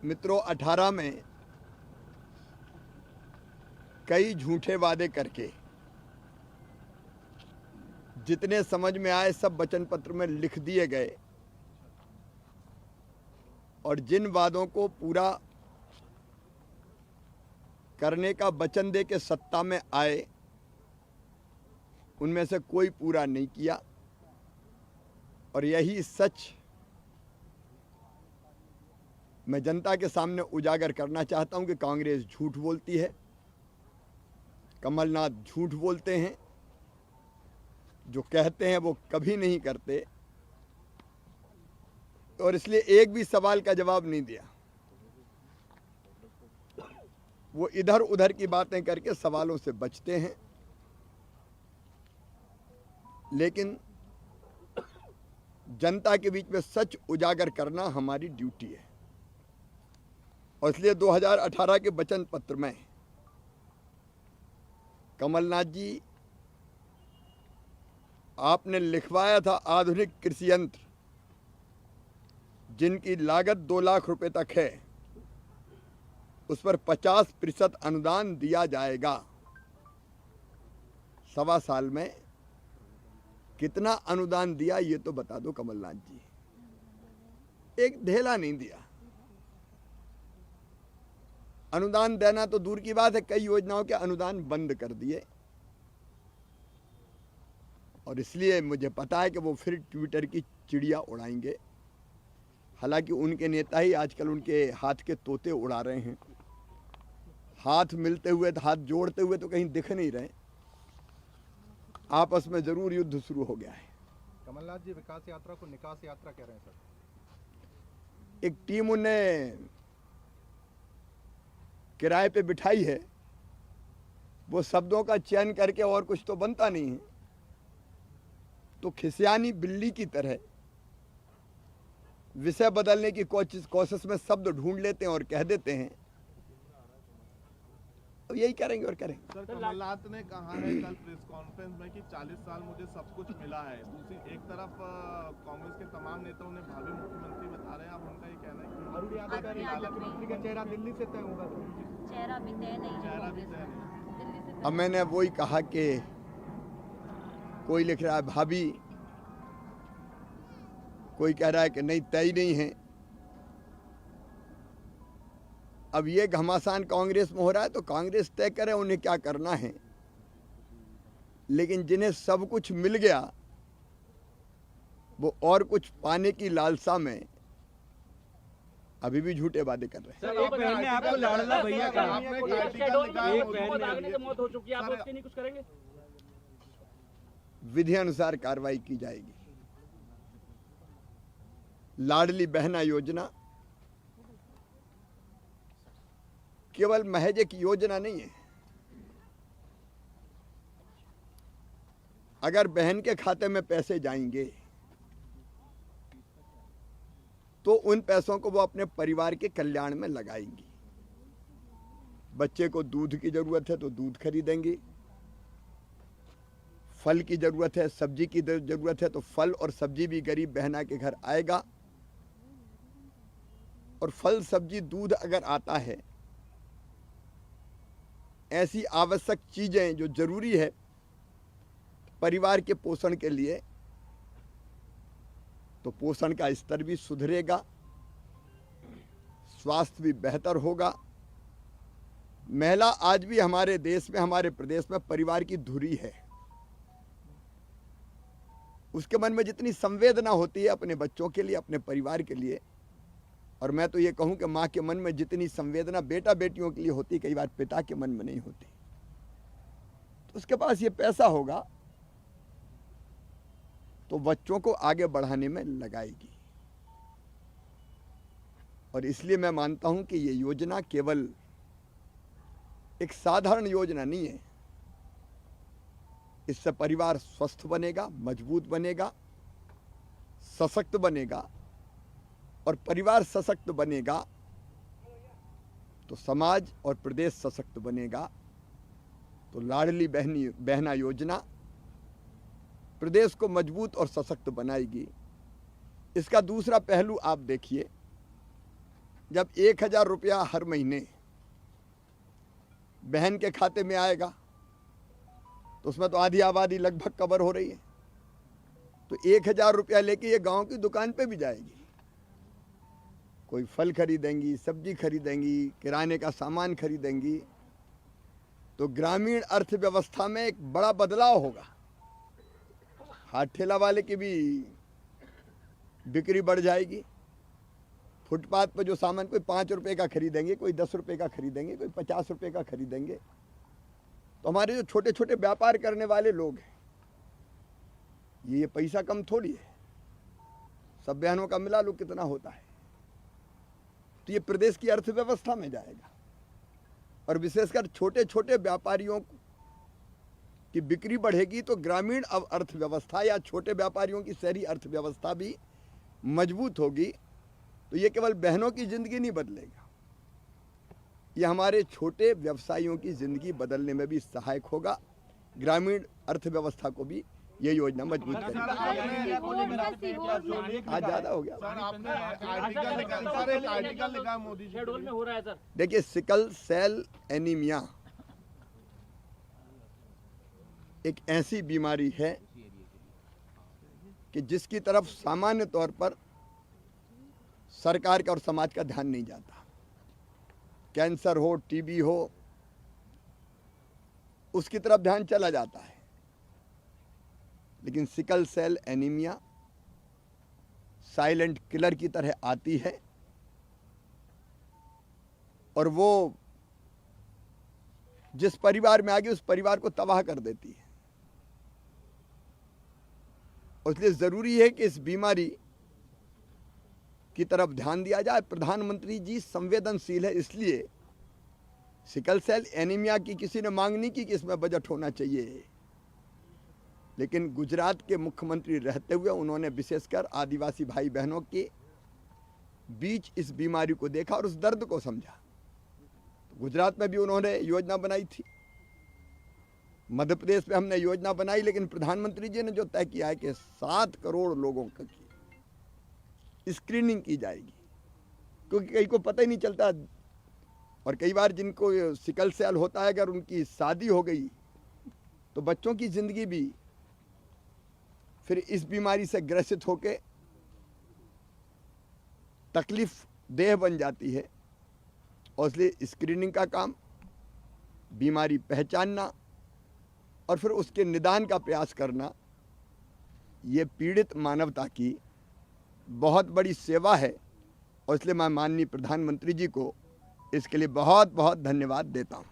मित्रों, 18 में कई झूठे वादे करके जितने समझ में आए सब वचन पत्र में लिख दिए गए और जिन वादों को पूरा करने का वचन दे के सत्ता में आए उनमें से कोई पूरा नहीं किया। और यही सच मैं जनता के सामने उजागर करना चाहता हूं कि कांग्रेस झूठ बोलती है, कमलनाथ झूठ बोलते हैं, जो कहते हैं वो कभी नहीं करते। और इसलिए एक भी सवाल का जवाब नहीं दिया। वो इधर उधर की बातें करके सवालों से बचते हैं, लेकिन जनता के बीच में सच उजागर करना हमारी ड्यूटी है। और इसलिए 2018 के वचन पत्र में कमलनाथ जी, आपने लिखवाया था आधुनिक कृषि यंत्र जिनकी लागत 2 लाख रुपए तक है, उस पर 50% अनुदान दिया जाएगा। 1.25 साल में कितना अनुदान दिया ये तो बता दो कमलनाथ जी। एक ढेला नहीं दिया। अनुदान देना तो दूर की बात है, कई योजनाओं के अनुदान बंद कर दिए। और इसलिए मुझे पता है कि वो फिर ट्विटर की चिड़िया उड़ाएंगे। हालांकि उनके नेता ही आजकल उनके हाथ के तोते उड़ा रहे हैं। हाथ मिलते हुए, हाथ जोड़ते हुए तो कहीं दिख नहीं रहे। आपस में जरूर युद्ध शुरू हो गया है। कमलनाथ जी विकास यात्रा को निकास यात्रा कह रहे हैं सर। एक टीम उन्हें किराए पे बिठाई है, वो शब्दों का चयन करके और कुछ तो बनता नहीं है, तो खिसियानी बिल्ली की तरह विषय बदलने की कोशिश में शब्द ढूंढ लेते हैं और कह देते हैं। अब यही करेंगे और करेंगे। सर, कमलनाथ ने कहा है कल प्रेस कॉन्फ्रेंस में कि 40 साल मुझे सब कुछ मिला है। दूसरी एक तरफ कांग्रेस के तमाम नेता उन्हें भावी मुख्यमंत्री बता रहे हैं। अब उनका ये कहना है कि अरुण यादव कह रहे हैं मुख्यमंत्री का चेहरा दिल्ली से तय होगा। चेहरा भी तय नहीं है, चेहरा भी तय नहीं। अब मैंने वही कहा कि कोई लिख रहा है भाभी, कोई कह रहा है कि नहीं तय नहीं है। अब ये घमासान कांग्रेस में हो रहा है तो कांग्रेस तय करे उन्हें क्या करना है। लेकिन जिन्हें सब कुछ मिल गया वो और कुछ पाने की लालसा में अभी भी झूठे वादे कर रहे हैं। सर, एक बहन ने आपको लाडला भैया कहा, आपने मौत हो चुकी है, आप उसके नहीं कुछ करेंगे? विधि अनुसार कार्रवाई की जाएगी। लाडली बहना योजना केवल महज एक योजना नहीं है। अगर बहन के खाते में पैसे जाएंगे तो उन पैसों को वो अपने परिवार के कल्याण में लगाएंगी। बच्चे को दूध की जरूरत है तो दूध खरीदेंगी, फल की जरूरत है, सब्जी की जरूरत है तो फल और सब्जी भी गरीब बहना के घर आएगा। और फल, सब्जी, दूध अगर आता है, ऐसी आवश्यक चीजें जो जरूरी है परिवार के पोषण के लिए, तो पोषण का स्तर भी सुधरेगा, स्वास्थ्य भी बेहतर होगा। महिला आज भी हमारे देश में, हमारे प्रदेश में परिवार की धुरी है। उसके मन में जितनी संवेदना होती है अपने बच्चों के लिए, अपने परिवार के लिए, और मैं तो ये कहूं कि माँ के मन में जितनी संवेदना बेटा बेटियों के लिए होती, कई बार पिता के मन में नहीं होती। तो उसके पास ये पैसा होगा तो बच्चों को आगे बढ़ाने में लगाएगी। और इसलिए मैं मानता हूं कि ये योजना केवल एक साधारण योजना नहीं है। इससे परिवार स्वस्थ बनेगा, मजबूत बनेगा, सशक्त बनेगा। और परिवार सशक्त बनेगा तो समाज और प्रदेश सशक्त बनेगा। तो लाडली बहना योजना प्रदेश को मजबूत और सशक्त बनाएगी। इसका दूसरा पहलू आप देखिए जब 1,000 रुपया हर महीने बहन के खाते में आएगा तो उसमें तो आधी आबादी लगभग कवर हो रही है। तो 1,000 रुपया लेके ये गांव की दुकान पे भी जाएगी, कोई फल खरीदेंगी, सब्जी खरीदेंगी, किराने का सामान खरीदेंगी, तो ग्रामीण अर्थव्यवस्था में एक बड़ा बदलाव होगा। हाथ ठेला वाले की भी बिक्री बढ़ जाएगी। फुटपाथ पर जो सामान कोई 5 रुपए का खरीदेंगे, कोई 10 रुपए का खरीदेंगे, कोई 50 रुपए का खरीदेंगे। तो हमारे जो छोटे छोटे व्यापार करने वाले लोग हैं, ये पैसा कम थोड़ी है, सब बहनों का मिला लो कितना होता है। तो ये प्रदेश की अर्थव्यवस्था में जाएगा और विशेषकर छोटे छोटे व्यापारियों की बिक्री बढ़ेगी तो ग्रामीण अर्थव्यवस्था या छोटे व्यापारियों की शहरी अर्थव्यवस्था भी मजबूत होगी। तो ये केवल बहनों की जिंदगी नहीं बदलेगा, ये हमारे छोटे व्यवसायियों की जिंदगी बदलने में भी सहायक होगा। ग्रामीण अर्थव्यवस्था को भी ये योजना मजबूत करेगी। आज ज्यादा हो गया। सर आपने आर्टिकल लिखा मोदी जी शेड्यूल में हो रहा है सर। देखिए, सिकल सेल एनीमिया एक ऐसी बीमारी है कि जिसकी तरफ सामान्य तौर पर सरकार का और समाज का ध्यान नहीं जाता। कैंसर हो, टीबी हो, उसकी तरफ ध्यान चला जाता है, लेकिन sickle cell anaemia silent killer की तरह आती है और वो जिस परिवार में आ गई उस परिवार को तबाह कर देती है। इसलिए जरूरी है कि इस बीमारी की तरफ ध्यान दिया जाए। प्रधानमंत्री जी संवेदनशील है, इसलिए सिकल सेल एनीमिया की किसी ने मांग नहीं की कि इसमें बजट होना चाहिए, लेकिन गुजरात के मुख्यमंत्री रहते हुए उन्होंने विशेषकर आदिवासी भाई बहनों के बीच इस बीमारी को देखा और उस दर्द को समझा। गुजरात में भी उन्होंने योजना बनाई थी, मध्य प्रदेश में हमने योजना बनाई, लेकिन प्रधानमंत्री जी ने जो तय किया है कि 7 करोड़ लोगों की स्क्रीनिंग की जाएगी, क्योंकि कई को पता ही नहीं चलता। और कई बार जिनको सिकल सेल होता है, अगर उनकी शादी हो गई तो बच्चों की जिंदगी भी फिर इस बीमारी से ग्रसित होकर तकलीफ देह बन जाती है। और इसलिए स्क्रीनिंग का काम, बीमारी पहचानना और फिर उसके निदान का प्रयास करना, ये पीड़ित मानवता की बहुत बड़ी सेवा है। और इसलिए मैं माननीय प्रधानमंत्री जी को इसके लिए बहुत बहुत धन्यवाद देता हूँ।